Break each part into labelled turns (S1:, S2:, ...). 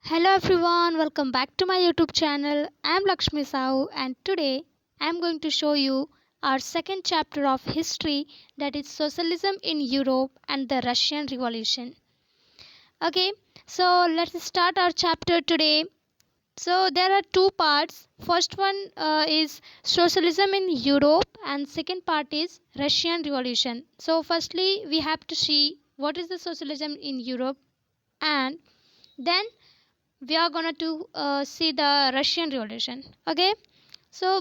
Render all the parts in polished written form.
S1: Hello everyone, welcome back to my YouTube channel. I am Lakshmi Sahu and today I am going to show you our second chapter of history, that is socialism in Europe and the Russian Revolution. Okay, so let's start our chapter today. So there are two parts. First one is socialism in Europe and second part is Russian Revolution. So firstly we have to see what is the socialism in Europe, and then we are going to see the Russian Revolution. Okay, so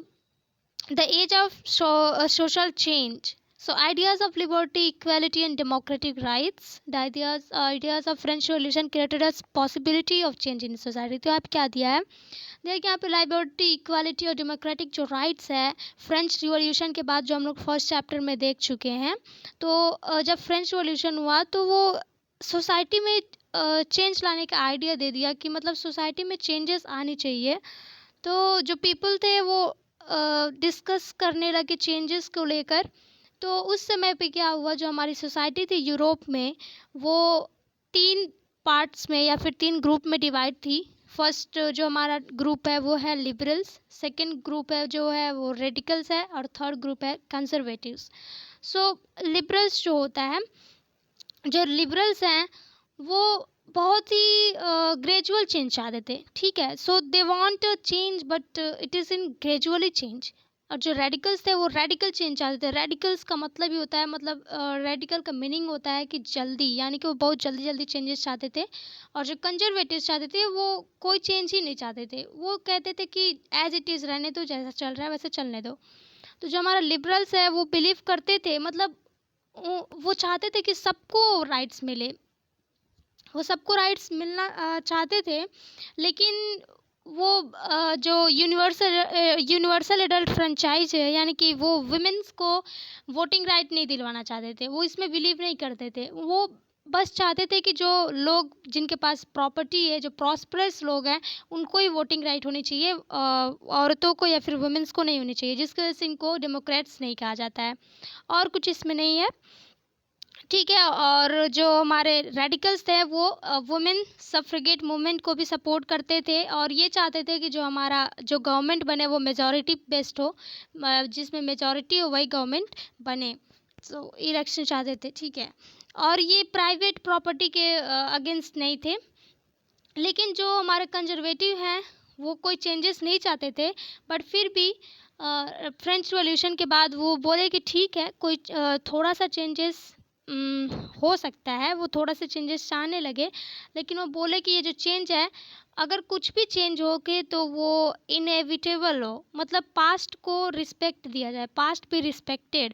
S1: the age of social change. So ideas of liberty, equality, and democratic rights. The ideas of French Revolution created a possibility of change in society. तो आप क्या दिया है, देखिए यहाँ पे liberty, equality और democratic जो राइट्स है फ्रेंच रिवॉल्यूशन के बाद, जो हम लोग फर्स्ट चैप्टर में देख चुके हैं। तो जब फ्रेंच रिवॉल्यूशन हुआ तो वो सोसाइटी में चेंज लाने का आइडिया दे दिया कि मतलब सोसाइटी में चेंजेस आनी चाहिए। तो जो पीपल थे वो डिस्कस करने लगे चेंजेस को लेकर। तो उस समय पे क्या हुआ, जो हमारी सोसाइटी थी यूरोप में, वो तीन पार्ट्स में या फिर तीन ग्रुप में डिवाइड थी। फर्स्ट जो हमारा ग्रुप है वो है लिबरल्स, सेकंड ग्रुप है जो है वो रेडिकल्स है, और थर्ड ग्रुप है कंजर्वेटिव्स। सो लिबरल्स जो होता है, जो लिबरल्स हैं वो बहुत ही ग्रेजुअल चेंज चाहते थे, ठीक है। So they want a change but it is in gradually change. और जो रेडिकल्स थे वो रेडिकल चेंज चाहते थे। रेडिकल्स का मतलब ही होता है, मतलब रेडिकल का मीनिंग होता है कि जल्दी, यानी कि वो बहुत जल्दी जल्दी चेंजेस चाहते थे। और जो कंजर्वेटिव्स चाहते थे वो कोई चेंज ही नहीं चाहते थे, वो कहते थे कि एज इट इज़ रहने दो, जैसा चल रहा है वैसे चलने दो। तो जो हमारा लिबरल्स है वो बिलीव करते थे, मतलब वो चाहते थे कि सबको राइट्स मिले, वो सबको राइट्स मिलना चाहते थे। लेकिन वो जो यूनिवर्सल एडल्ट फ्रेंचाइज है, यानी कि वो वुमेन्स को वोटिंग राइट नहीं दिलवाना चाहते थे, वो इसमें बिलीव नहीं करते थे। वो बस चाहते थे कि जो लोग जिनके पास प्रॉपर्टी है, जो प्रॉस्परस लोग हैं, उनको ही वोटिंग राइट होनी चाहिए, औरतों को या फिर वुमेन्स को नहीं होनी चाहिए, जिसकी वजह से इनको डेमोक्रेट्स नहीं कहा जाता है। और कुछ इसमें नहीं है, ठीक है। और जो हमारे रेडिकल्स थे वो वुमेन सफ्रेगेट मूवमेंट को भी सपोर्ट करते थे, और ये चाहते थे कि जो हमारा जो गवर्नमेंट बने वो मेजॉरिटी बेस्ड हो, जिसमें मेजॉरिटी हो वही गवर्नमेंट बने। तो इलेक्शन चाहते थे, ठीक है। और ये प्राइवेट प्रॉपर्टी के अगेंस्ट नहीं थे। लेकिन जो हमारे कंजर्वेटिव हैं वो कोई चेंजेस नहीं चाहते थे, बट फिर भी फ्रेंच रिवॉल्यूशन के बाद वो बोले कि ठीक है, कोई थोड़ा सा चेंजेस हो सकता है, वो थोड़ा सा चेंजेस चाहने लगे। लेकिन वो बोले कि ये जो चेंज है, अगर कुछ भी चेंज हो के तो वो इनएविटेबल हो, मतलब पास्ट को रिस्पेक्ट दिया जाए, पास्ट भी रिस्पेक्टेड,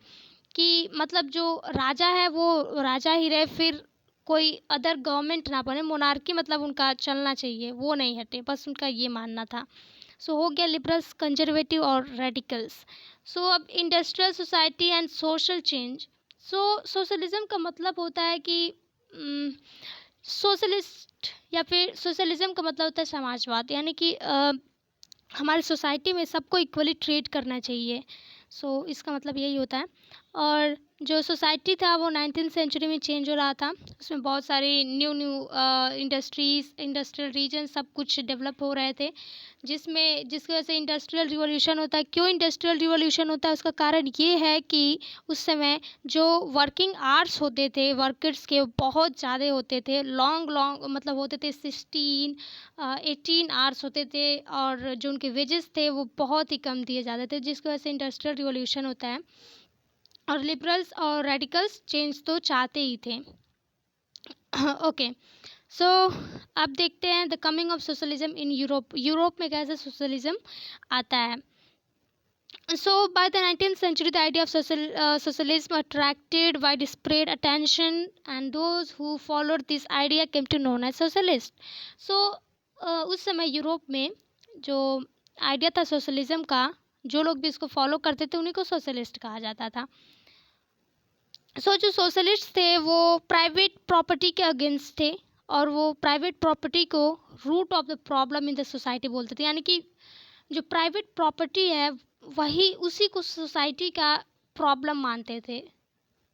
S1: कि मतलब जो राजा है वो राजा ही रहे, फिर कोई अदर गवर्नमेंट ना बने, मोनार्की मतलब उनका चलना चाहिए, वो नहीं हटे, बस उनका ये मानना था। सो हो गया लिबरल्स, कंजर्वेटिव और रेडिकल्स। सो अब industrial society and social change. So socialism का मतलब होता है कि सोशलिस्ट या फिर सोशलिज्म का मतलब होता है समाजवाद, यानी कि हमारी सोसाइटी में सबको इक्वली ट्रीट करना चाहिए। सो इसका मतलब यही होता है। और जो सोसाइटी था वो 19th सेंचुरी में चेंज हो रहा था, उसमें बहुत सारी न्यू इंडस्ट्रीज़, इंडस्ट्रियल रीजन सब कुछ डेवलप हो रहे थे, जिसकी वजह से इंडस्ट्रियल रिवॉल्यूशन होता है। क्यों इंडस्ट्रियल रिवॉल्यूशन होता है, उसका कारण ये है कि उस समय जो वर्किंग आवर्स होते थे वर्कर्स के, बहुत ज़्यादा होते थे, लॉन्ग मतलब होते थे 18 आवर्स होते थे, और जो उनके वेजेस थे वो बहुत ही कम दिए जाते थे, जिसकी वजह से इंडस्ट्रियल रिवॉल्यूशन होता है। और लिबरल्स और रेडिकल्स चेंज तो चाहते ही थे। ओके, सो अब देखते हैं the coming of socialism in Europe. Europe में कैसे सोशलिज्म आता है। So by the 19th century, the idea of socialism attracted widespread attention, and those who followed this idea came to known as socialist. So उस समय Europe में जो idea था socialism का, जो लोग भी इसको फॉलो करते थे उन्हीं को सोशलिस्ट कहा जाता था। सो जो सोशलिस्ट थे वो प्राइवेट प्रॉपर्टी के अगेंस्ट थे, और वो प्राइवेट प्रॉपर्टी को root of the problem in the society बोलते थे, यानी कि जो प्राइवेट प्रॉपर्टी है वही उसी को सोसाइटी का प्रॉब्लम मानते थे,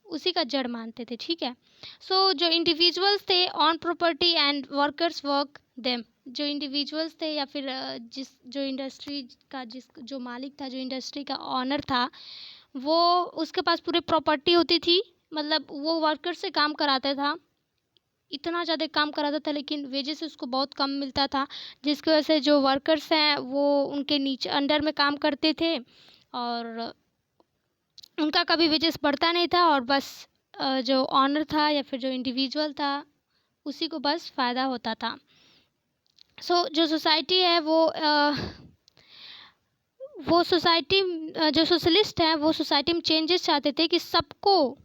S1: उसी का जड़ मानते थे, ठीक है। सो जो इंडिविजुअल्स थे on property and workers work them, जो इंडिविजुअल्स थे या फिर जो इंडस्ट्री का जो मालिक था, जो इंडस्ट्री का ऑनर था, वो उसके पास पूरी प्रॉपर्टी होती थी। मतलब वो वर्कर से काम कराता था, इतना ज़्यादा काम कराता था, लेकिन वेजेस उसको बहुत कम मिलता था, जिसकी वजह से जो वर्कर्स हैं वो उनके नीचे अंडर में काम करते थे और उनका कभी वेजेस बढ़ता नहीं था। और बस जो ऑनर था या फिर जो इंडिविजुअल था उसी को बस फ़ायदा होता था। जो सोसाइटी है वो सोसाइटी जो सोशलिस्ट हैं वो सोसाइटी में चेंजेस चाहते थे कि सबको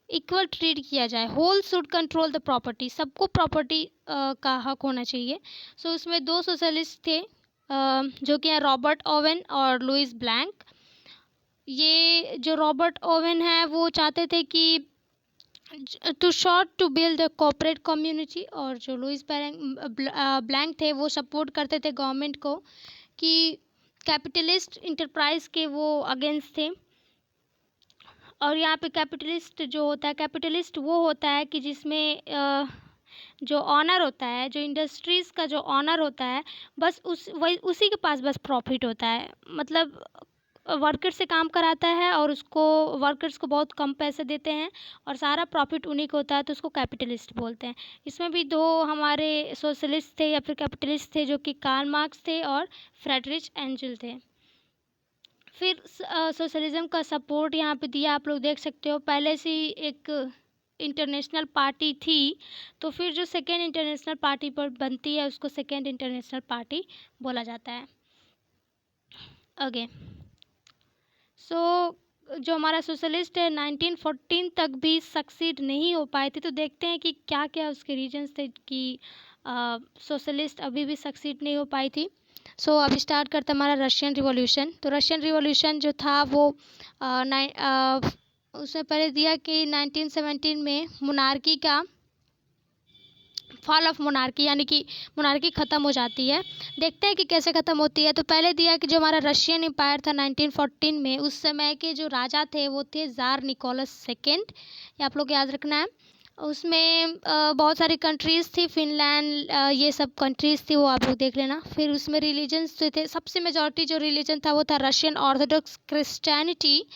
S1: इक्वल ट्रीट किया जाए। Whole should control the property, सबको प्रॉपर्टी का हक होना चाहिए। उसमें दो सोशलिस्ट थे जो कि हैं रॉबर्ट ओवेन और लुइस ब्लैंक। ये जो रॉबर्ट ओवेन है वो चाहते थे कि to build the corporate community, और जो लुइस ब्लैंक थे वो सपोर्ट करते थे गवर्नमेंट को कि कैपिटलिस्ट इंटरप्राइज के वो अगेंस्ट थे। और यहाँ पे कैपिटलिस्ट जो होता है, कैपिटलिस्ट वो होता है कि जिसमें जो ऑनर होता है, जो इंडस्ट्रीज़ का जो ऑनर होता है, बस उसी के पास बस प्रॉफिट होता है। मतलब वर्कर से काम कराता है और उसको वर्कर्स को बहुत कम पैसे देते हैं और सारा प्रॉफिट उन्हीं को होता है, तो उसको कैपिटलिस्ट बोलते हैं। इसमें भी दो हमारे सोशलिस्ट थे या फिर कैपिटलिस्ट थे, जो कि कार्ल मार्क्स थे और फ्रेडरिच एंजल थे। फिर सोशलिज्म का सपोर्ट यहाँ पे दिया, आप लोग देख सकते हो। पहले से ही एक इंटरनेशनल पार्टी थी, तो फिर जो सेकेंड इंटरनेशनल पार्टी पर बनती है उसको सेकेंड इंटरनेशनल पार्टी बोला जाता है। ओके, जो हमारा सोशलिस्ट है 1914 तक भी सक्सीड नहीं हो पाए थे। तो देखते हैं कि क्या क्या उसके रीजंस थे कि सोशलिस्ट अभी भी सक्सीड नहीं हो पाई थी। अब स्टार्ट करते हैं हमारा रशियन रिवॉल्यूशन। तो रशियन रिवॉल्यूशन जो था वो उसमें पहले दिया कि 1917 में मोनार्की का फॉल ऑफ मोनार्की, यानी कि मोनार्की ख़त्म हो जाती है। देखते हैं कि कैसे ख़त्म होती है। तो पहले दिया कि जो हमारा रशियन एम्पायर था 1914 में, उस समय के जो राजा थे वो थे ज़ार निकोलस सेकेंड, ये आप लोग याद रखना है। उसमें बहुत सारी कंट्रीज़ थी, फिनलैंड, ये सब कंट्रीज़ थी, वो आप लोग देख लेना। फिर उसमें रिलीजन्स जो थे, सबसे मेजॉरिटी जो रिलीजन था वो था रशियन ऑर्थोडॉक्स क्रिश्चियनिटी,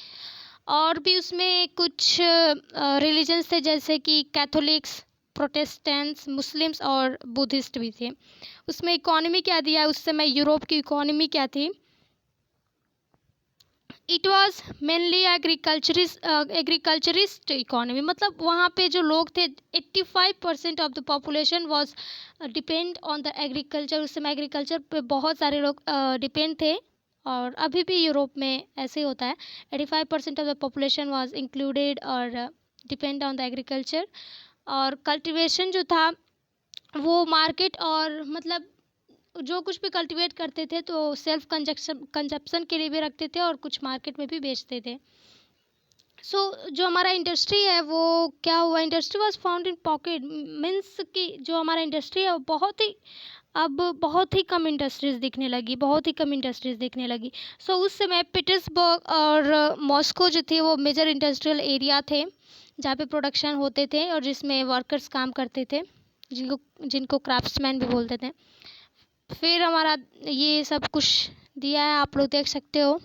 S1: और भी उसमें कुछ रिलीजन्स थे जैसे कि कैथोलिक्स, प्रोटेस्टेंट्स, मुस्लिम्स और बुद्धिस्ट भी थे। उसमें इकोनॉमी क्या दिया उस समय, यूरोप की इकोनॉमी क्या थी? It was mainly agriculturist economy. मतलब वहाँ पे जो लोग थे 85% of the population was depend on the agriculture. उस समय एग्रीकल्चर पे बहुत सारे लोग डिपेंड थे, और अभी भी यूरोप में ऐसे ही होता है। 85% of the population was included और डिपेंड ऑन द एग्रीकल्चर। और कल्टीवेशन जो था वो मार्केट, और मतलब जो कुछ भी कल्टीवेट करते थे तो सेल्फ कंजप्शन के लिए भी रखते थे और कुछ मार्केट में भी बेचते थे। जो हमारा इंडस्ट्री है वो क्या हुआ, industry was found in pocket, means कि जो हमारा इंडस्ट्री है वो बहुत ही कम इंडस्ट्रीज़ दिखने लगी, बहुत ही कम इंडस्ट्रीज़ दिखने लगी। उस समय पीटर्सबर्ग और मॉस्को जो थे वो मेजर इंडस्ट्रियल एरिया थे जहाँ पे प्रोडक्शन होते थे और जिसमें वर्कर्स काम करते थे, जिनको क्राफ्ट्समैन भी बोलते थे। फिर हमारा ये सब कुछ दिया है, आप लोग देख सकते हो।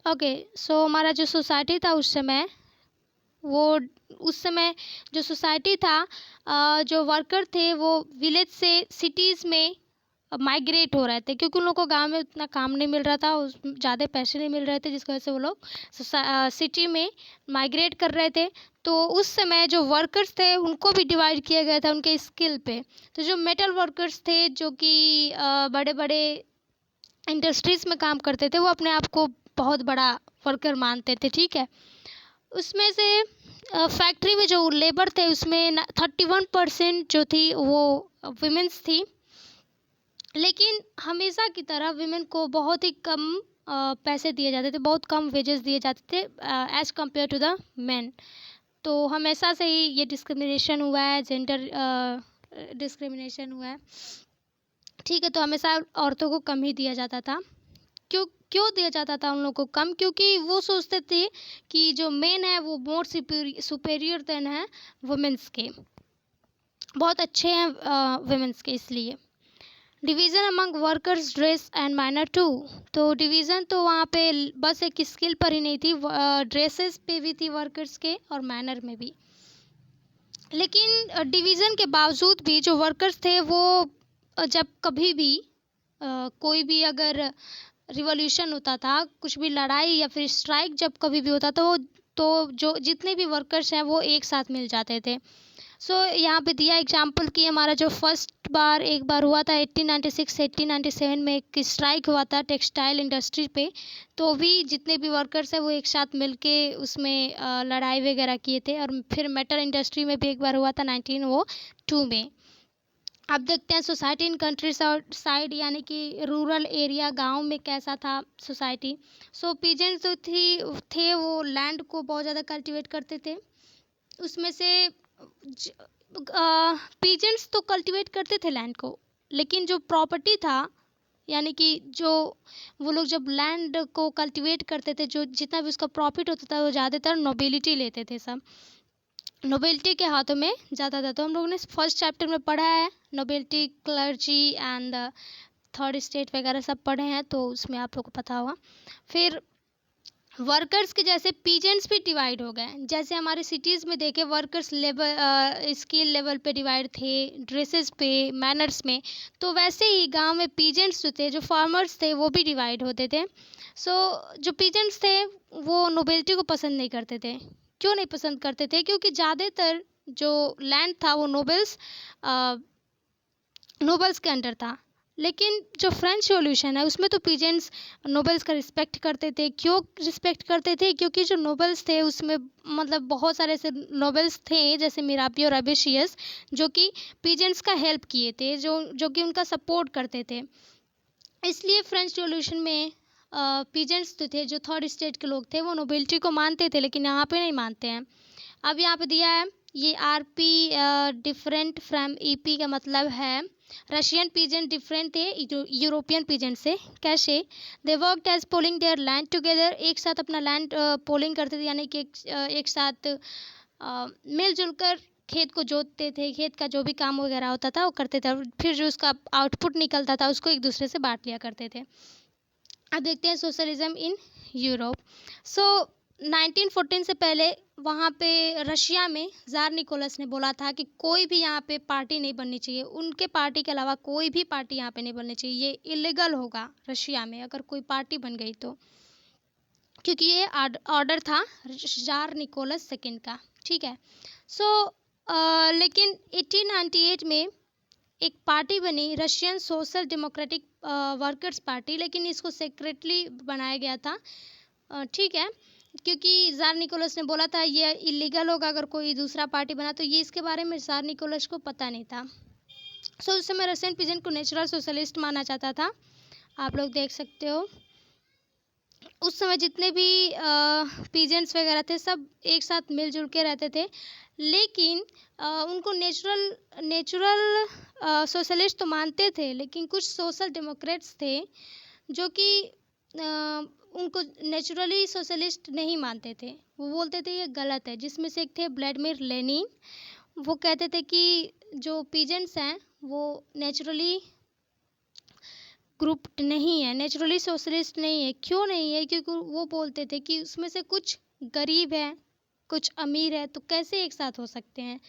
S1: ओके, हमारा जो सोसाइटी था उस समय जो सोसाइटी था, जो वर्कर थे वो विलेज से सिटीज़ में माइग्रेट हो रहे थे, क्योंकि उन लोगों को गांव में उतना काम नहीं मिल रहा था, ज़्यादा पैसे नहीं मिल रहे थे, जिसकी वजह से वो लोग सिटी में माइग्रेट कर रहे थे। तो उस समय जो वर्कर्स थे उनको भी डिवाइड किया गया था उनके स्किल पे। तो जो मेटल वर्कर्स थे जो कि बड़े बड़े इंडस्ट्रीज़ में काम करते थे, वो अपने आप को बहुत बड़ा वर्कर मानते थे, ठीक है। उसमें से फैक्ट्री में जो लेबर थे उसमें 31% जो थी वो विमेंस थी, लेकिन हमेशा की तरह विमेन को बहुत ही कम पैसे दिए जाते थे, बहुत कम वेजेस दिए जाते थे as compared to the man. तो हमेशा से ही ये डिस्क्रिमिनेशन हुआ है, जेंडर डिस्क्रिमिनेशन हुआ है, ठीक है। तो हमेशा औरतों को कम ही दिया जाता था। क्यों दिया जाता था उन लोगों को कम? क्योंकि वो सोचते थे कि जो मेन है वो मोर सुपेरियर देन है वुमेन्स के। बहुत अच्छे हैं वुमेंस के, इसलिए। Division among workers dress and minor too, तो डिवीज़न तो वहाँ पे बस एक स्किल पर ही नहीं थी, ड्रेसेस पे भी थी वर्कर्स के और मैनर में भी। लेकिन डिवीज़न के बावजूद भी जो वर्कर्स थे वो जब कभी भी कोई भी अगर रिवॉल्यूशन होता था, कुछ भी लड़ाई या फिर स्ट्राइक जब कभी भी होता तो जो जितने भी वर्कर्स हैं वो एक साथ मिल जाते थे। यहाँ पे दिया एग्जाम्पल कि हमारा जो एक बार हुआ था 1896 1897 में एक स्ट्राइक हुआ था टेक्सटाइल इंडस्ट्री पे, तो भी जितने भी वर्कर्स हैं वो एक साथ मिलके उसमें लड़ाई वगैरह किए थे। और फिर मेटल इंडस्ट्री में भी एक बार हुआ था 1902 में। अब देखते हैं सोसाइटी इन कंट्री साइड, यानी कि रूरल एरिया, गांव में कैसा था सोसाइटी। पीजेंट्स जो थे वो लैंड को बहुत ज़्यादा कल्टीवेट करते थे। उसमें से पीजेंट्स तो कल्टीवेट करते थे लैंड को, लेकिन जो प्रॉपर्टी था, यानी कि जो वो लोग जब लैंड को कल्टीवेट करते थे, जो जितना भी उसका प्रॉफिट होता था वो ज़्यादातर नोबिलिटी लेते थे। सब नोबिलिटी के हाथों में ज़्यादा था। तो हम लोगों ने फर्स्ट चैप्टर में पढ़ा है nobility, clergy and third state वगैरह सब पढ़े हैं, तो उसमें आप लोग को पता होगा। फिर वर्कर्स के जैसे पीजेंट्स भी डिवाइड हो गए। जैसे हमारे सिटीज़ में देखे वर्कर्स लेवल स्किल लेवल पे डिवाइड थे, ड्रेसेस पे, मैनर्स में, तो वैसे ही गांव में पीजेंट्स जो थे, जो फार्मर्स थे, वो भी डिवाइड होते थे। जो पीजेंट्स थे वो नोबिलिटी को पसंद नहीं करते थे। क्यों नहीं पसंद करते थे? क्योंकि ज़्यादातर जो लैंड था वो नोबल्स के अंडर था। लेकिन जो फ्रेंच रिवॉल्यूशन है उसमें तो पीजेंट्स नोबल्स का रिस्पेक्ट करते थे। क्यों रिस्पेक्ट करते थे? क्योंकि जो नोबल्स थे उसमें मतलब बहुत सारे ऐसे नोबल्स थे जैसे मिरापी और अबेशियस, जो कि पीजेंट्स का हेल्प किए थे, जो कि उनका सपोर्ट करते थे। इसलिए फ्रेंच रिवॉल्यूशन में पीजेंट्स जो थे, जो थर्ड स्टेट के लोग थे, वो नोबिलिटी को मानते थे, लेकिन यहाँ पे नहीं मानते हैं। अब यहाँ पे दिया है ये आरपी डिफरेंट फ्रॉम ईपी का मतलब है रशियन पीजेंट डिफरेंट थे यूरोपियन पीजेंट से। कैसे? They worked as pooling their land together, एक साथ अपना लैंड पोलिंग करते थे, यानी कि एक साथ मिलजुल कर खेत को जोतते थे। खेत का जो भी काम वगैरह होता था वो करते थे, और फिर जो उसका आउटपुट निकलता था उसको एक दूसरे से बांट लिया करते थे। अब देखते हैं सोशलिज्म इन यूरोप। 1914 से पहले वहाँ पे रशिया में ज़ार निकोलस ने बोला था कि कोई भी यहाँ पे पार्टी नहीं बननी चाहिए, उनके पार्टी के अलावा कोई भी पार्टी यहाँ पे नहीं बननी चाहिए, ये इलीगल होगा रशिया में अगर कोई पार्टी बन गई तो, क्योंकि ये ऑर्डर था ज़ार निकोलस सेकंड का। ठीक है। लेकिन 1898 में एक पार्टी बनी, Russian social democratic workers party, लेकिन इसको सेक्रेटली बनाया गया था। ठीक है, क्योंकि ज़ार निकोलस ने बोला था ये इलीगल होगा अगर कोई दूसरा पार्टी बना, तो ये इसके बारे में ज़ार निकोलस को पता नहीं था। उस समय रशियन पीजेंट को नेचुरल सोशलिस्ट माना जाता था। आप लोग देख सकते हो उस समय जितने भी पीजेंट्स वगैरह थे सब एक साथ मिलजुल के रहते थे, लेकिन उनको नेचुरल सोशलिस्ट तो मानते थे, लेकिन कुछ सोशल डेमोक्रेट्स थे जो कि उनको नेचुरली सोशलिस्ट नहीं मानते थे। वो बोलते थे ये गलत है। जिसमें से एक थे व्लादिमीर लेनिन। वो कहते थे कि जो पीजेंट्स हैं वो नेचुरली ग्रुप्ड नहीं है, नेचुरली सोशलिस्ट नहीं है। क्यों नहीं है? क्योंकि वो बोलते थे कि उसमें से कुछ गरीब है, कुछ अमीर है, तो कैसे एक साथ हो सकते हैं?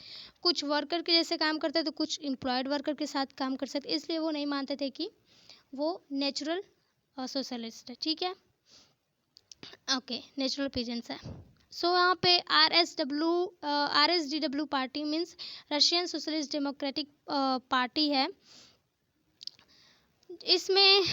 S1: कुछ वर्कर के जैसे काम करते हैं तो कुछ एम्प्लॉयड वर्कर के साथ काम कर सकते, इसलिए वो नहीं मानते थे कि वो नेचुरल सोशलिस्ट है। ठीक है, ओके, नेचुरल पीजेंट्स है। यहाँ पे RSDW party means Russian socialist democratic party है। इसमें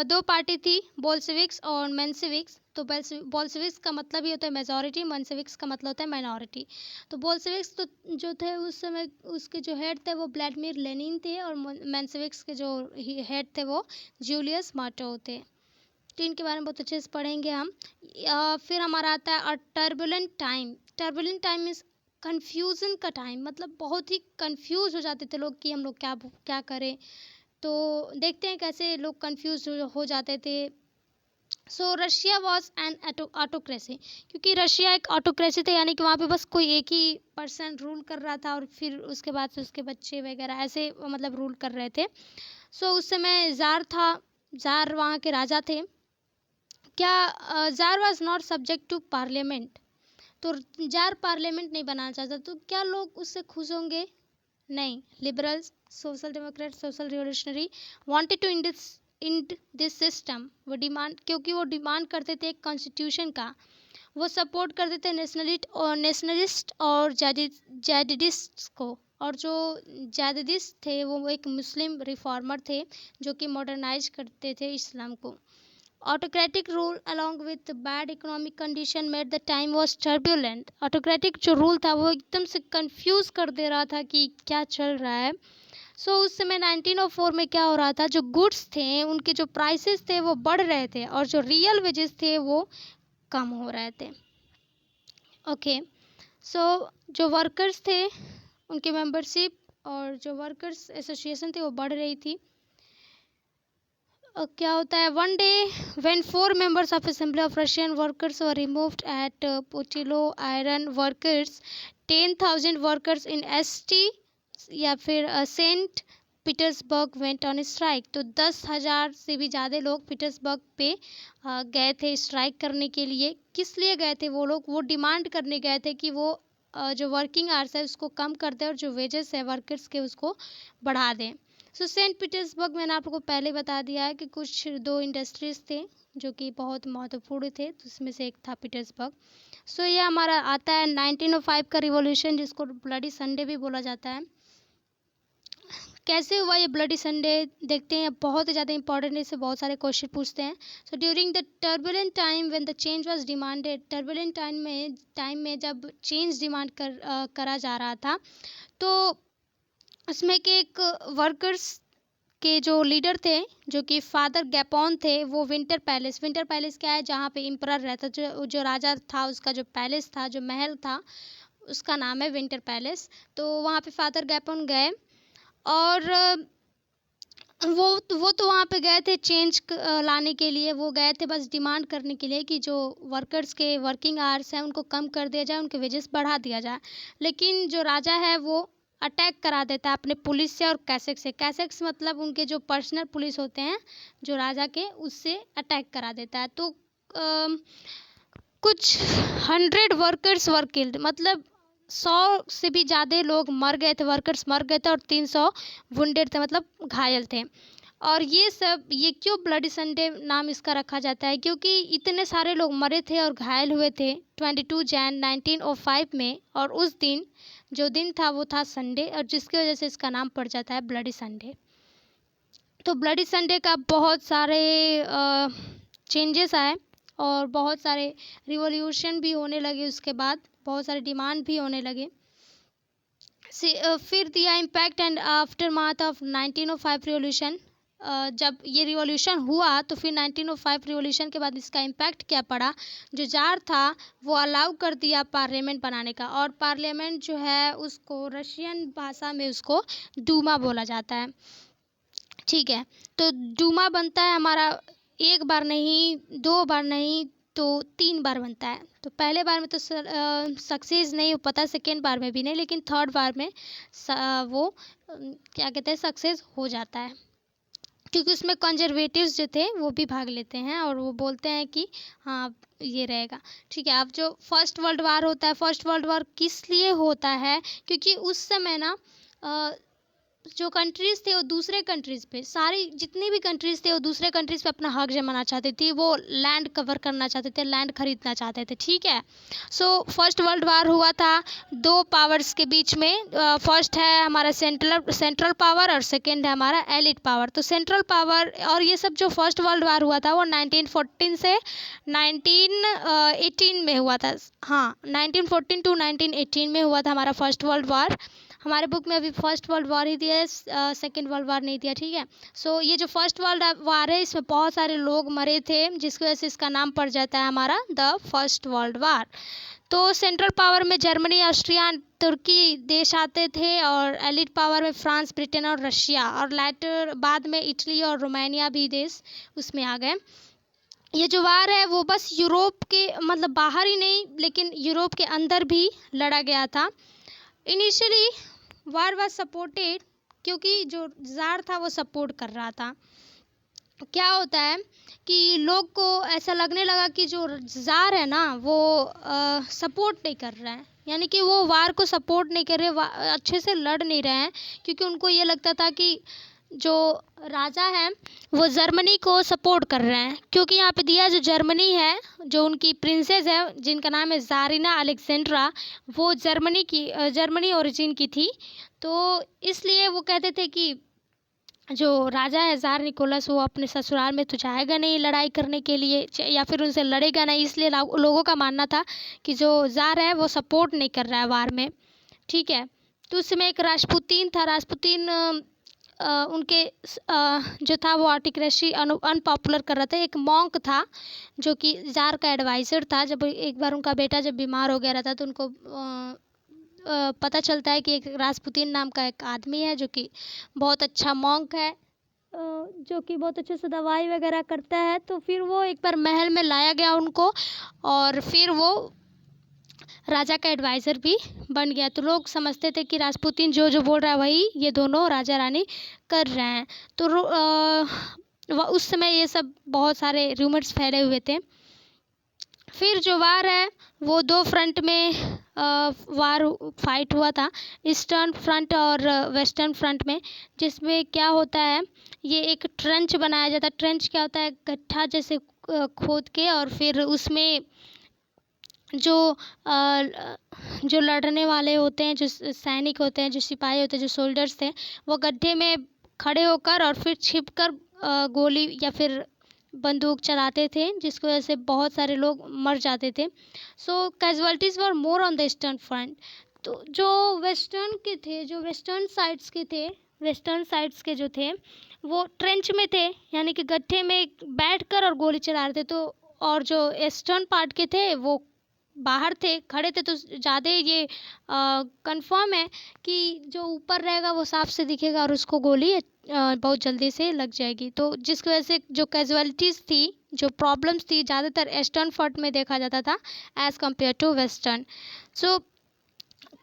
S1: दो पार्टी थी, बोल्शेविक्स और मेंशेविक्स। तो बोल्शेविक्स का मतलब ही होता है मेजॉरिटी, मेंशेविक्स का मतलब होता है माइनॉरिटी। तो बोल्शेविक्स तो जो थे उस समय उसके जो हेड थे वो व्लादिमीर लेनिन थे, और मेंशेविक्स के जो हेड थे वो जूलियस मार्टो थे। तो इनके बारे में बहुत अच्छे से पढ़ेंगे हम। फिर हमारा आता है turbulent time. Turbulent time means confusion का टाइम, मतलब बहुत ही कन्फ्यूज़ हो जाते थे लोग कि हम लोग क्या करें। तो देखते हैं कैसे लोग कंफ्यूज हो जाते थे सो रशिया वॉज एन ऑटोक्रेसी, क्योंकि रशिया एक ऑटोक्रेसी था, यानी कि वहाँ पे बस कोई एक ही पर्सन रूल कर रहा था और फिर उसके बाद से उसके बच्चे वगैरह ऐसे मतलब रूल कर रहे थे। सो उस समय ज़ार था, ज़ार वहाँ के राजा थे। क्या tsar was not subject to parliament, तो ज़ार पार्लियामेंट नहीं बनाना चाहता, तो क्या लोग उससे खुश होंगे? नहीं। Liberals, social democrat, social revolutionary wanted to end this system, वो डिमांड, क्योंकि वो डिमांड करते थे एक कॉन्स्टिट्यूशन का, वो सपोर्ट करते थे नेशनलिस्ट और जैदिडिस्ट को। और जो जैदिडिस्ट थे वो एक मुस्लिम रिफॉर्मर थे जो कि मॉडर्नाइज करते थे इस्लाम को। Autocratic rule along with bad economic condition made the time was turbulent. Autocratic जो रूल था वो एकदम से कंफ्यूज कर दे रहा था कि क्या चल रहा है। उस समय 1904 में क्या हो रहा था, जो गुड्स थे उनके जो प्राइसेस थे वो बढ़ रहे थे और जो रियल वेजेस थे वो कम हो रहे थे। ओके, जो वर्कर्स थे उनके मेंबरशिप और जो वर्कर्स एसोसिएशन थे वो बढ़ रही थी। क्या होता है, one day when 4 members of assembly of Russian workers were removed at Putilov iron workers, 10,000 workers in S T या फिर saint Petersburg went on strike. तो 10,000 से भी ज़्यादा लोग पीटर्सबर्ग पे गए थे स्ट्राइक करने के लिए। किस लिए गए थे वो लोग? वो डिमांड करने गए थे कि वो जो वर्किंग आवर्स है उसको कम कर दें और जो वेजेस है वर्कर्स के उसको बढ़ा दें। सेंट पीटर्सबर्ग मैंने आपको पहले बता दिया है कि कुछ 2 इंडस्ट्रीज थे जो कि बहुत महत्वपूर्ण थे, तो उसमें से एक था पीटर्सबर्ग। ये हमारा आता है 1905 का रिवॉल्यूशन, जिसको ब्लडी संडे भी बोला जाता है। कैसे हुआ ये ब्लडी संडे देखते हैं, बहुत ज़्यादा इंपॉर्टेंट है, इससे बहुत सारे क्वेश्चन पूछते हैं। During the turbulent time when the change was demanded, turbulent time में जब चेंज डिमांड करा जा रहा था, तो उसमें के एक वर्कर्स के जो लीडर थे जो कि फादर गैपोन थे, वो विंटर पैलेस क्या है, जहाँ पे इम्परर रहता, जो राजा था उसका जो पैलेस था, जो महल था, उसका नाम है विंटर पैलेस। तो वहाँ पे फादर गैपोन गए और वो तो वहाँ पे गए थे चेंज लाने के लिए, वो गए थे बस डिमांड करने के लिए कि जो वर्कर्स के वर्किंग आवर्स हैं उनको कम कर दिया जाए, उनके वेजेस बढ़ा दिया जाए। लेकिन जो राजा है वो अटैक करा देता है अपने पुलिस से और कैसेक्स से। कैसेक्स मतलब उनके जो पर्सनल पुलिस होते हैं जो राजा के, उससे अटैक करा देता है। तो कुछ 100 वर्कर्स वर किल्ड, मतलब 100 से भी ज़्यादा लोग मर गए थे, वर्कर्स मर गए थे और 300 वुंडेड थे, मतलब घायल थे। और ये क्यों ब्लडी संडे नाम इसका रखा जाता है? क्योंकि इतने सारे लोग मरे थे और घायल हुए थे 22 जैन 1905 में, और उस दिन जो दिन था वो था संडे, और जिसकी वजह से इसका नाम पड़ जाता है ब्लडी संडे। तो ब्लडी संडे का बहुत सारे चेंजेस आए और बहुत सारे रिवॉल्यूशन भी होने लगे, उसके बाद बहुत सारे डिमांड भी होने लगे। फिर दिया impact and after math of 1905 revolution, जब ये रिवॉल्यूशन हुआ तो फिर 1905 रिवॉल्यूशन के बाद इसका इम्पैक्ट क्या पड़ा, जो जार था वो अलाउ कर दिया पार्लियामेंट बनाने का, और पार्लियामेंट जो है उसको रशियन भाषा में उसको डूमा बोला जाता है। ठीक है, तो डूमा बनता है हमारा एक बार नहीं, 2 बार नहीं, तो 3 बार बनता है। तो पहले बार में तो सक्सेस नहीं हो पता, सेकेंड बार में भी नहीं, लेकिन थर्ड बार में वो क्या कहते हैं, सक्सेस हो जाता है, क्योंकि उसमें कंजर्वेटिव्स जो थे वो भी भाग लेते हैं और वो बोलते हैं कि हाँ ये रहेगा। ठीक है, अब जो फर्स्ट वर्ल्ड वार होता है, फर्स्ट वर्ल्ड वार किस लिए होता है? क्योंकि उस समय ना जो कंट्रीज़ थे वो दूसरे कंट्रीज़ पे, सारी जितनी भी कंट्रीज़ थे वो दूसरे कंट्रीज़ पे अपना हक जमाना चाहती थी, वो लैंड कवर करना चाहते थे, लैंड खरीदना चाहते थे। ठीक है, फर्स्ट वर्ल्ड वार हुआ था 2 पावर्स के बीच में। फर्स्ट है हमारा सेंट्रल पावर और सेकेंड है हमारा एलिट पावर। तो सेंट्रल पावर और ये सब जो फर्स्ट वर्ल्ड वार हुआ था वो 1914 से 1918 में हुआ था। हाँ, 1914 to 1918 में हुआ था हमारा फर्स्ट वर्ल्ड वार। हमारे बुक में अभी फर्स्ट वर्ल्ड वॉर ही दिया है, सेकेंड वर्ल्ड वार नहीं दिया। ठीक है, ये जो फर्स्ट वर्ल्ड वार है इसमें बहुत सारे लोग मरे थे, जिसकी वजह से इसका नाम पड़ जाता है हमारा द फर्स्ट वर्ल्ड वार। तो सेंट्रल पावर में जर्मनी, ऑस्ट्रिया, तुर्की देश आते थे, और एलिट पावर में फ्रांस, ब्रिटेन और रशिया, और लेटर बाद में इटली और रोमानिया भी देश उसमें आ गए। ये जो वार है वो बस यूरोप के मतलब बाहर ही नहीं लेकिन यूरोप के अंदर भी लड़ा गया था। इनिशियली वार वाज सपोर्टेड क्योंकि जो ज़ार था वो सपोर्ट कर रहा था। क्या होता है कि लोग को ऐसा लगने लगा कि जो ज़ार है ना वो सपोर्ट नहीं कर रहा है, यानी कि वो वार को सपोर्ट नहीं कर रहे, अच्छे से लड़ नहीं रहे हैं, क्योंकि उनको ये लगता था कि जो राजा है वो जर्मनी को सपोर्ट कर रहे हैं। क्योंकि यहाँ पे दिया जो जर्मनी है, जो उनकी प्रिंसेस है जिनका नाम है ज़ारिना अलेक्जेंड्रा, वो जर्मनी ओरिजिन की थी। तो इसलिए वो कहते थे कि जो राजा है ज़ार निकोलस वो अपने ससुराल में तो जाएगा नहीं लड़ाई करने के लिए या फिर उनसे लड़ेगा नहीं, इसलिए लोगों का मानना था कि जो ज़ार है वो सपोर्ट नहीं कर रहा है वार में। ठीक है। तो उस समय एक राजपुतीन था। राजपुतीन उनके जो था वो आर्टिक्रेसी अनपॉपुलर कर रहा था। एक मॉन्क था जो कि ज़ार का एडवाइज़र था। जब एक बार उनका बेटा जब बीमार हो गया था तो उनको पता चलता है कि एक रासपुतीन नाम का एक आदमी है जो कि बहुत अच्छा मॉन्क है, जो कि बहुत अच्छे से दवाई वगैरह करता है। तो फिर वो एक बार महल में लाया गया उनको, और फिर वो राजा का एडवाइज़र भी बन गया। तो लोग समझते थे कि रासपुतीन जो जो बोल रहा है वही ये दोनों राजा रानी कर रहे हैं। तो उस समय ये सब बहुत सारे रूमर्स फैले हुए थे। फिर जो वार है वो दो फ्रंट में वार फाइट हुआ था, ईस्टर्न फ्रंट और वेस्टर्न फ्रंट में। जिसमें क्या होता है, ये एक ट्रेंच बनाया जाता है। ट्रेंच क्या होता है, गड्ढा जैसे खोद के, और फिर उसमें जो जो लड़ने वाले होते हैं, जो सैनिक होते हैं, जो सिपाही होते हैं, जो सोल्जर्स थे, वो गड्ढे में खड़े होकर और फिर छिपकर गोली या फिर बंदूक चलाते थे, जिसकी वजह से बहुत सारे लोग मर जाते थे। So casualties were more on the eastern front. तो जो वेस्टर्न के थे, जो वेस्टर्न साइड्स के थे, वेस्टर्न साइड्स के जो थे वो ट्रेंच में थे, यानी कि गड्ढे में बैठकर और गोली चला रहे थे। तो और जो ईस्टर्न पार्ट के थे वो बाहर थे, खड़े थे। तो ज़्यादा ये कंफर्म है कि जो ऊपर रहेगा वो साफ से दिखेगा और उसको गोली बहुत जल्दी से लग जाएगी। तो जिसकी वजह से जो कैजुअलिटीज़ थी, जो प्रॉब्लम्स थी, ज़्यादातर ईस्टर्न फ्रंट में देखा जाता था एज़ कम्पेयर टू वेस्टर्न। सो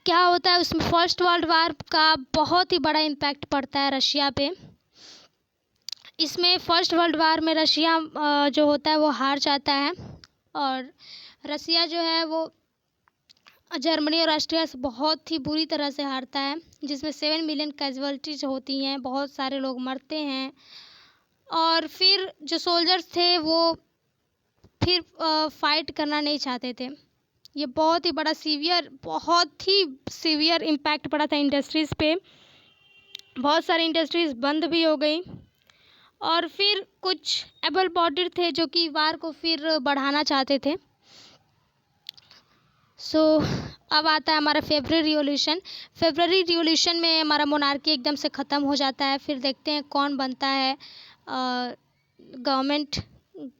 S1: क्या होता है उसमें, फर्स्ट वर्ल्ड वार का बहुत ही बड़ा इम्पैक्ट पड़ता है रशिया पे। इसमें फर्स्ट वर्ल्ड वार में रशिया जो होता है वो हार जाता है, और रसिया जो है वो जर्मनी और ऑस्ट्रिया से बहुत ही बुरी तरह से हारता है, जिसमें 7 मिलियन कैजुअलिटीज होती हैं, बहुत सारे लोग मरते हैं। और फिर जो सोल्जर्स थे वो फिर फाइट करना नहीं चाहते थे। ये बहुत ही बड़ा बहुत ही सीवियर इम्पैक्ट पड़ा था इंडस्ट्रीज़ पे। बहुत सारी इंडस्ट्रीज़ बंद भी हो गई। और फिर कुछ एबल बॉडीड थे जो कि वार को फिर बढ़ाना चाहते थे। सो अब आता है हमारा फेब्रुअरी रिवॉल्यूशन में हमारा मोनार्की एकदम से ख़त्म हो जाता है। फिर देखते हैं कौन बनता है गवर्नमेंट,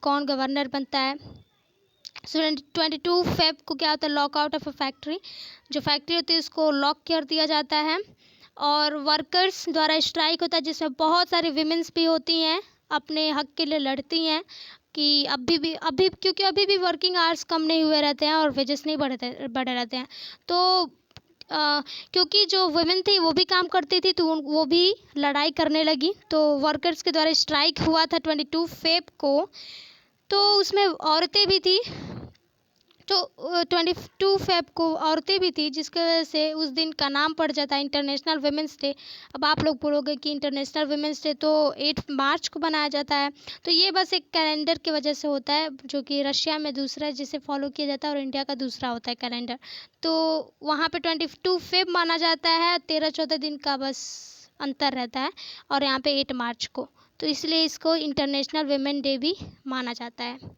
S1: कौन गवर्नर बनता है। सो 22 फेब को क्या होता है, lock out of a factory. जो फैक्ट्री होती है उसको लॉक कर दिया जाता है, और वर्कर्स द्वारा स्ट्राइक होता है, जिसमें बहुत सारी विमेंस भी होती हैं, अपने हक के लिए लड़ती हैं कि क्योंकि अभी भी वर्किंग आवर्स कम नहीं हुए रहते हैं और वेजेस नहीं बढ़े रहते हैं। तो क्योंकि जो वुमेन थी वो भी काम करती थी, तो वो भी लड़ाई करने लगी। तो वर्कर्स के द्वारा स्ट्राइक हुआ था 22 फेब को। तो उसमें औरतें भी थी, तो 22 फेब को औरतें भी थी, जिसकी वजह से उस दिन का नाम पड़ जाता है इंटरनेशनल वुमेंस डे। अब आप लोग बोलोगे कि इंटरनेशनल वुमेंस डे तो 8 मार्च को मनाया जाता है। तो ये बस एक कैलेंडर की वजह से होता है, जो कि रशिया में दूसरा है जिसे फॉलो किया जाता है, और इंडिया का दूसरा होता है कैलेंडर। तो वहाँ पे 22 फेब माना जाता है, 13-14 दिन का बस अंतर रहता है, और यहाँ पे 8 मार्च को। तो इसलिए इसको इंटरनेशनल वुमेन डे भी माना जाता है।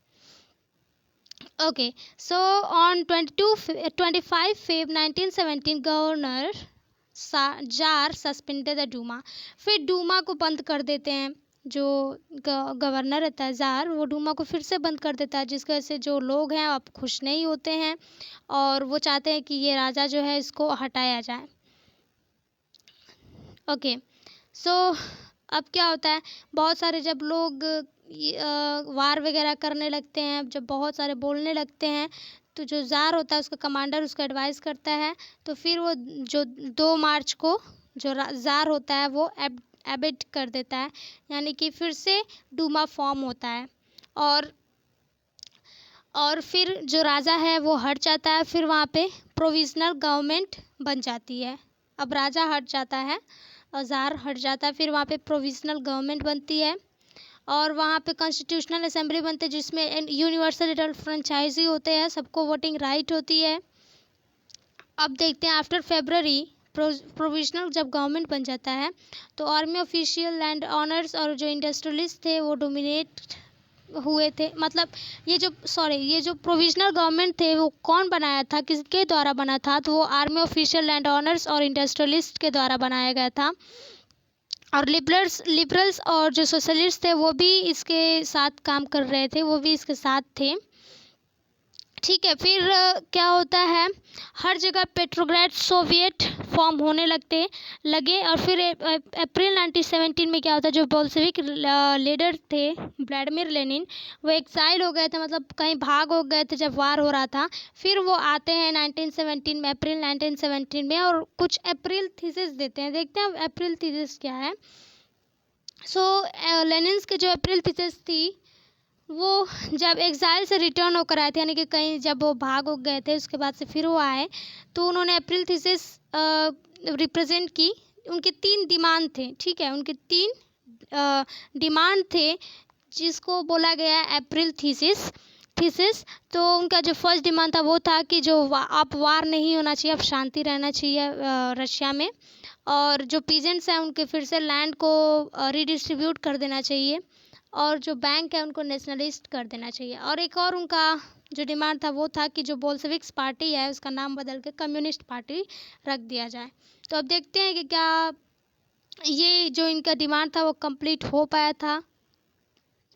S1: Okay, so on 25 Feb 1917 governor tsar suspended the duma. फिर डूमा को बंद कर देते हैं। जो गवर्नर रहता है जार, वो डूमा को फिर से बंद कर देता है, जिसकी वजह से जो लोग हैं अब खुश नहीं होते हैं, और वो चाहते हैं कि ये राजा जो है इसको हटाया जाए। ओके, सो अब क्या होता है, बहुत सारे जब लोग वार वगैरह करने लगते हैं, जब बहुत सारे बोलने लगते हैं, तो जो ज़ार होता है उसका कमांडर उसको एडवाइस करता है, तो फिर वो जो 2 मार्च को जो ज़ार होता है वो एबिट कर देता है, यानी कि फिर से डूमा फॉर्म होता है। और फिर जो राजा है वो हट जाता है, फिर वहाँ पे प्रोविज़नल गवर्नमेंट बन जाती है। अब राजा हट जाता है और ज़ार हट जाता है, फिर वहाँ पे प्रोविज़नल गवर्नमेंट बनती है और वहाँ पे कॉन्स्टिट्यूशनल असेंबली बनती है जिसमें यूनिवर्सल एडल्ट फ्रेंचाइजी होते हैं, सबको वोटिंग राइट होती है। अब देखते हैं आफ्टर फेब्रवरी प्रोविजनल जब गवर्नमेंट बन जाता है तो आर्मी ऑफिशियल लैंड ऑनर्स और जो इंडस्ट्रियलिस्ट थे वो डोमिनेट हुए थे। मतलब ये जो प्रोविजनल गवर्नमेंट थे वो कौन बनाया था, किसके द्वारा बना था, तो वो आर्मी ऑफिशियल लैंड ऑनर्स और इंडस्ट्रियलिस्ट के द्वारा बनाया गया था। और लिबरल्स और जो सोशलिस्ट थे वो भी इसके साथ काम कर रहे थे, वो भी इसके साथ थे। ठीक है, फिर क्या होता है, हर जगह पेट्रोग्राड सोवियत फॉर्म होने लगे और फिर अप्रैल 1917 में क्या होता है, जो बोल्शेविक लीडर थे व्लादिमीर लेनिन वो एक्साइल हो गए थे, मतलब कहीं भाग हो गए थे जब वार हो रहा था। फिर वो आते हैं 1917 में, अप्रैल 1917 में, और कुछ अप्रैल थीसिस देते हैं। देखते हैं अप्रैल थीसिस क्या है। लेनिन्स की जो अप्रैल थीसिस थी वो जब एग्जाइल से रिटर्न होकर आए थे, यानी कि कहीं जब वो भाग हो गए थे उसके बाद से फिर वो आए, तो उन्होंने अप्रैल थीसिस रिप्रेजेंट की। उनके 3 डिमांड थे, ठीक है, उनके 3 डिमांड थे जिसको बोला गया है अप्रैल थीसिस। तो उनका जो फर्स्ट डिमांड था वो था कि जो अब वार नहीं होना चाहिए, अब शांति रहना चाहिए रशिया में, और जो पीजेंट्स हैं उनके फिर से लैंड को रीडिस्ट्रीब्यूट कर देना चाहिए, और जो बैंक है उनको नेशनलिस्ट कर देना चाहिए। और एक और उनका जो डिमांड था वो था कि जो बोल्शेविक्स पार्टी है उसका नाम बदल के कम्युनिस्ट पार्टी रख दिया जाए। तो अब देखते हैं कि क्या ये जो इनका डिमांड था वो कंप्लीट हो पाया था।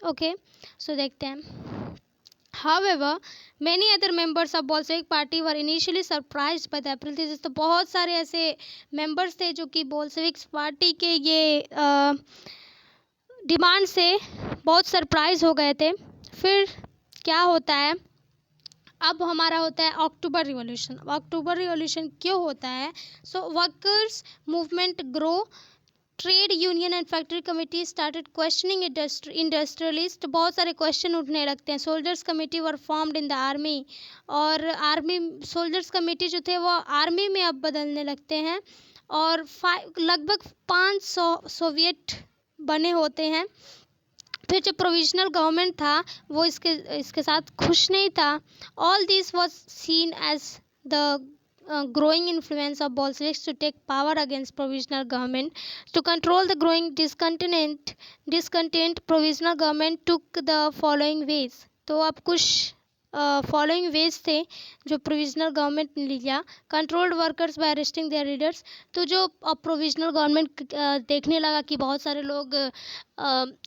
S1: ओके, सो देखते हैं। However, many other members of Bolshevik party were initially surprised by the April thesis। तो बहुत सारे ऐसे members थे जो कि बोल्शेविक्स पार्टी के ये डिमांड से बहुत सरप्राइज हो गए थे। फिर क्या होता है, अब हमारा होता है अक्टूबर रिवॉल्यूशन। अक्टूबर रिवॉल्यूशन क्यों होता है? Workers movement grow, trade union and factory committee started questioning industrialist. बहुत सारे क्वेश्चन उठने लगते हैं। Soldiers committee were formed in the army, और आर्मी सोल्जर्स कमेटी जो थे वो आर्मी में अब बदलने लगते हैं, और लगभग 500 सोवियत बने होते हैं। फिर जो प्रोविजनल गवर्नमेंट था वो इसके साथ खुश नहीं था। All this was seen as the growing influence of Bolsheviks to take power against provisional government. To control the growing discontent, provisional government took the following ways। तो अब कुछ फॉलोइंग वेज थे जो प्रोविजनल गवर्नमेंट ने लिया। Controlled workers by arresting their leaders. तो जो अब प्रोविजनल गवर्नमेंट देखने लगा कि बहुत सारे लोग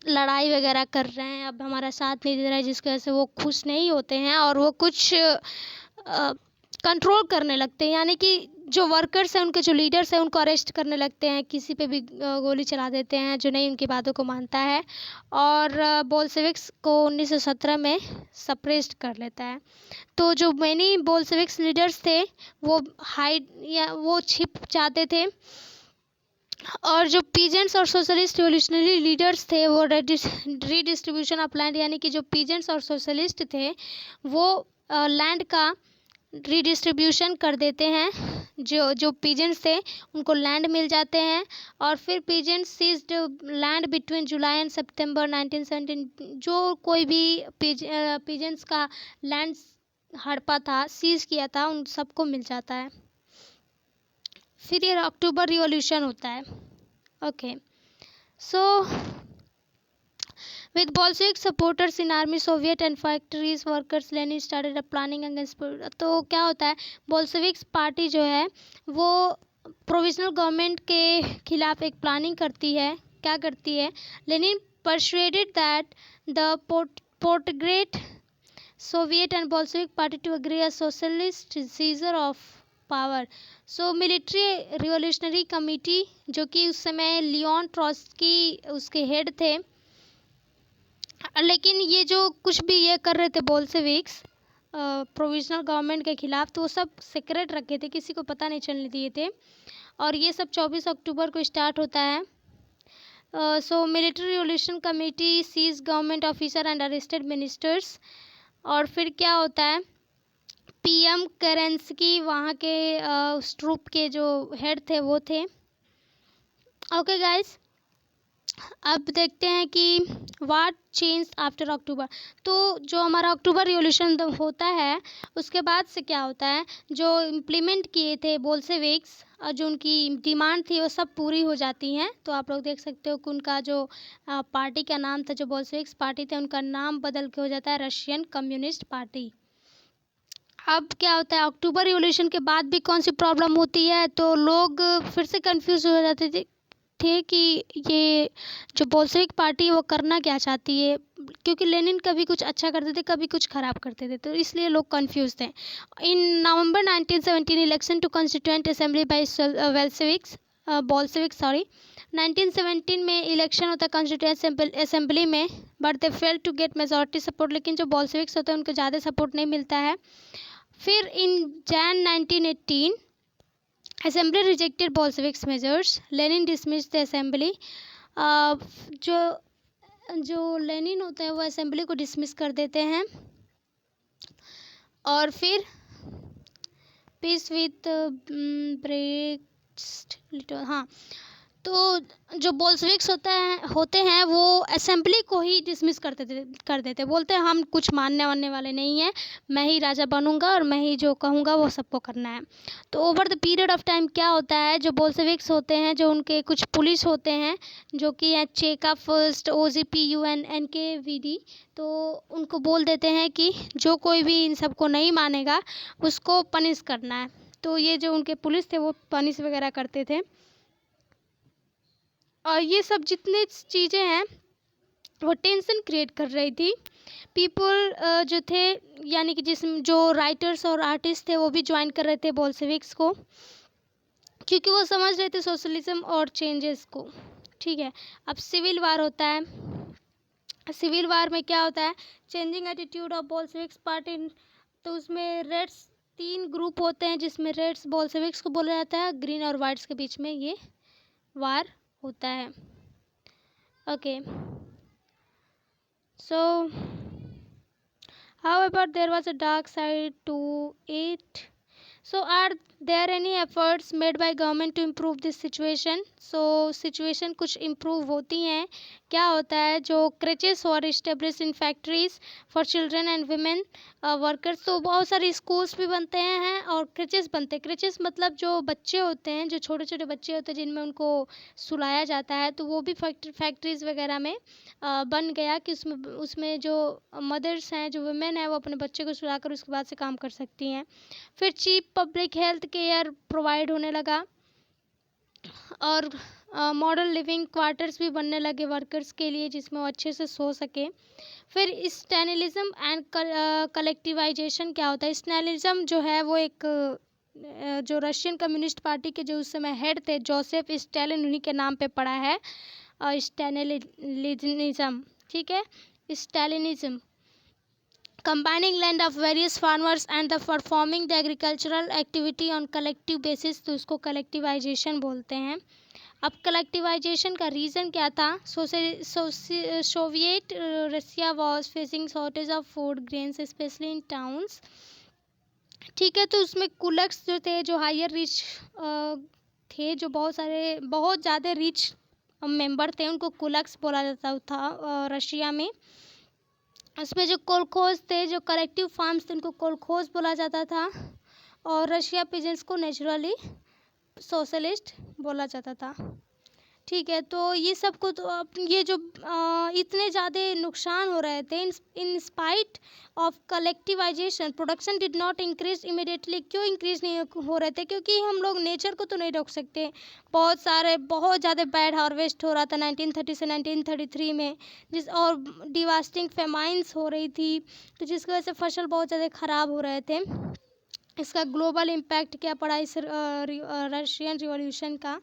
S1: लड़ाई वगैरह कर रहे हैं, अब हमारा साथ नहीं दे रहा है, जिसकी वजह से वो खुश नहीं होते हैं और वो कुछ कंट्रोल करने लगते हैं, यानी कि जो वर्कर्स हैं उनके जो लीडर्स हैं उनको अरेस्ट करने लगते हैं, किसी पे भी गोली चला देते हैं जो नहीं उनकी बातों को मानता है, और बोल्शेविक्स को 1917 में सप्रेस्ड कर लेता है। तो जो मैनी बोल्शेविक्स लीडर्स थे वो वो छिप जाते थे, और जो पीजेंट्स और सोशलिस्ट रिवोल्यूशनरी लीडर्स थे वो रीडिस्ट्रीब्यूशन ऑफ लैंड, यानी कि जो पीजेंट्स और सोशलिस्ट थे वो लैंड का रीडिस्ट्रीब्यूशन कर देते हैं। जो पीजेंट्स थे उनको लैंड मिल जाते हैं, और फिर peasants seized land between July and September 1917। जो कोई भी पीजेंट्स का लैंड हड़पा था, सीज किया था, उन सबको मिल जाता है। फिर ये अक्टूबर रिवॉल्यूशन होता है। Okay, so with Bolshevik supporters in army, Soviet and factories workers, Lenin started a planning against। तो क्या होता है, बोल्शेविक्स पार्टी जो है वो प्रोविजनल गवर्नमेंट के खिलाफ एक प्लानिंग करती है। क्या करती है? Lenin persuaded that the Petrograd Soviet and Bolshevik party to agree a socialist seizure of power. Military revolutionary committee जो कि उस समय लियोन ट्रॉट्स्की उसके हेड थे, लेकिन ये जो कुछ भी ये कर रहे थे बोल्शेविक्स प्रोविजनल गवर्नमेंट के खिलाफ, तो वो सब सीक्रेट रखे थे, किसी को पता नहीं चलने दिए थे। और ये सब 24 अक्टूबर को स्टार्ट होता है। So military revolution committee seize government officer and arrested ministers. और फिर क्या होता है, पीएम केरेंस्की वहाँ के उस ट्रूप के जो हेड थे वो थे। ओके गाइस, अब देखते हैं कि व्हाट चेंज आफ्टर अक्टूबर। तो जो हमारा अक्टूबर रिवॉल्यूशन होता है उसके बाद से क्या होता है, जो इम्प्लीमेंट किए थे बोल्शेविक्स और जो उनकी डिमांड थी वो सब पूरी हो जाती हैं। तो आप लोग देख सकते हो कि उनका जो पार्टी का नाम था, जो बोल्शेविक्स पार्टी थे, उनका नाम बदल के हो जाता है रशियन कम्युनिस्ट पार्टी। अब क्या होता है, अक्टूबर रिवॉल्यूशन के बाद भी कौन सी प्रॉब्लम होती है, तो लोग फिर से कंफ्यूज हो जाते थे कि ये जो बोल्शेविक पार्टी है वो करना क्या चाहती है, क्योंकि लेनिन कभी कुछ अच्छा करते थे कभी कुछ खराब करते थे, तो इसलिए लोग कंफ्यूज थे। In November 1917 election to constituent assembly by Bolshevik 1917 में इलेक्शन होता है कॉन्स्टिट्यूएंट असेंबली में, but they fail to get majority support. लेकिन जो बोल्शेविक्स होते हैं उनको ज़्यादा सपोर्ट नहीं मिलता है। फिर in Jan 1918 assembly rejected Bolsheviks measures, Lenin dismissed the assembly. जो जो लेनिन होता है वो असेंबली को डिसमिस कर देते हैं। और फिर पीस विथ ब्रेस्ट, हाँ, तो जो बोल्शेविक्स होते हैं वो असेंबली को ही डिसमिस कर देते, बोलते हैं हम कुछ मानने वानने वाले नहीं हैं, मैं ही राजा बनूंगा और मैं ही जो कहूँगा वो सबको करना है। तो over the period of time क्या होता है, जो बोल्शेविक्स होते हैं, जो उनके कुछ पुलिस होते हैं जो कि है चेका फर्स्ट, OGP, UN, NKVD, तो उनको बोल देते हैं कि जो कोई भी इन सबको नहीं मानेगा उसको पनिश करना है। तो ये जो उनके पुलिस थे वो पनिश वगैरह करते थे। और ये सब जितने चीज़ें हैं वो टेंशन क्रिएट कर रही थी। पीपल जो थे, यानी कि जो राइटर्स और आर्टिस्ट थे वो भी ज्वाइन कर रहे थे बोल्शेविक्स को, क्योंकि वो समझ रहे थे सोशलिज्म और चेंजेस को। ठीक है, अब सिविल वार होता है। सिविल वार में क्या होता है, changing attitude of Bolsheviks party. तो उसमें रेड्स 3 ग्रुप होते हैं, जिसमें रेड्स बोल्शेविक्स को बोला जाता है, ग्रीन और वाइट्स के बीच में ये वार होता है। Okay, so however there was a dark side to it. So are there any efforts made by government to improve this situation? So situation कुछ improve होती हैं। क्या होता है, जो crèches और established in factories for children and women workers, तो बहुत सारे schools भी बनते हैं और crèches बनते हैं। crèches मतलब जो बच्चे होते हैं, जो छोटे छोटे बच्चे होते हैं जिनमें उनको सुलाया जाता है, तो वो भी फैक्ट्रीज वगैरह में बन गया कि उसमें जो मदर्स हैं, जो वुमेन हैं, वो अपने बच्चे को सुलाकर उसके बाद से काम कर सकती हैं। फिर cheap public health care provide होने लगा और मॉडल लिविंग क्वार्टर्स भी बनने लगे वर्कर्स के लिए, जिसमें वो अच्छे से सो सके। फिर स्टैलिनिज्म एंड कलेक्टिवाइजेशन क्या होता है, स्टैलिनिज्म जो है वो एक जो रशियन कम्युनिस्ट पार्टी के जो उस समय हेड थे जोसेफ स्टालिन, उन्हीं के नाम पे पड़ा है स्टैलिनिज्म। ठीक है, स्टालिनिज्म combining land of various farmers and the performing the agricultural activity on collective basis, तो उसको कलेक्टिवाइजेशन बोलते हैं। अब कलेक्टिवाइजेशन का रीज़न क्या था, Soviet Russia was facing shortage of food grains specially in towns. ठीक है, तो उसमें कुलक्स जो थे, जो हायर रिच थे, जो बहुत ज़्यादा रिच मेंबर थे, उनको कुलक्स बोला जाता था रशिया में। उसमें जो कोलखोज थे, जो कलेक्टिव फार्म्स थे, उनको कोलखोज बोला जाता था। और रशिया पिजेंट्स को नेचुरली सोशलिस्ट बोला जाता था। ठीक है, तो ये सब को तो अब ये जो इतने ज़्यादा नुकसान हो रहे थे, in spite of collectivisation production did not increase immediately. क्यों इंक्रीज नहीं हो रहे थे, क्योंकि हम लोग नेचर को तो नहीं रोक सकते। बहुत ज़्यादा बैड हार्वेस्ट हो रहा था 1930 से 1933 में, और डिवास्टिंग फेमाइंस हो रही थी, तो जिसकी वजह से फसल बहुत ज़्यादा ख़राब हो रहे थे। इसका ग्लोबल इम्पैक्ट क्या पड़ा इस रशियन रिवॉल्यूशन का,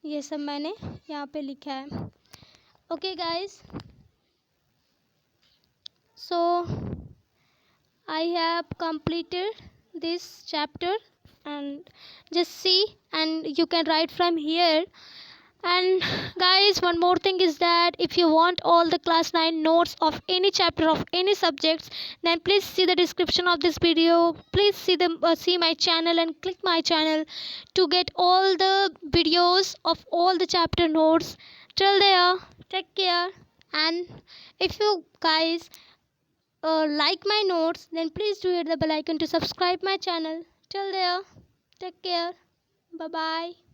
S1: ये सब मैंने यहाँ पे लिखा है। Okay guys, So I have completed this chapter, and just see, and you can write from here. And guys, one more thing is that if you want all the class 9 notes of any chapter of any subjects, then please see the description of this video. Please see my channel and click my channel to get all the videos of all the chapter notes. Till there, take care. And if you guys like my notes, then please do hit the bell icon to subscribe my channel. Till there, take care. Bye bye.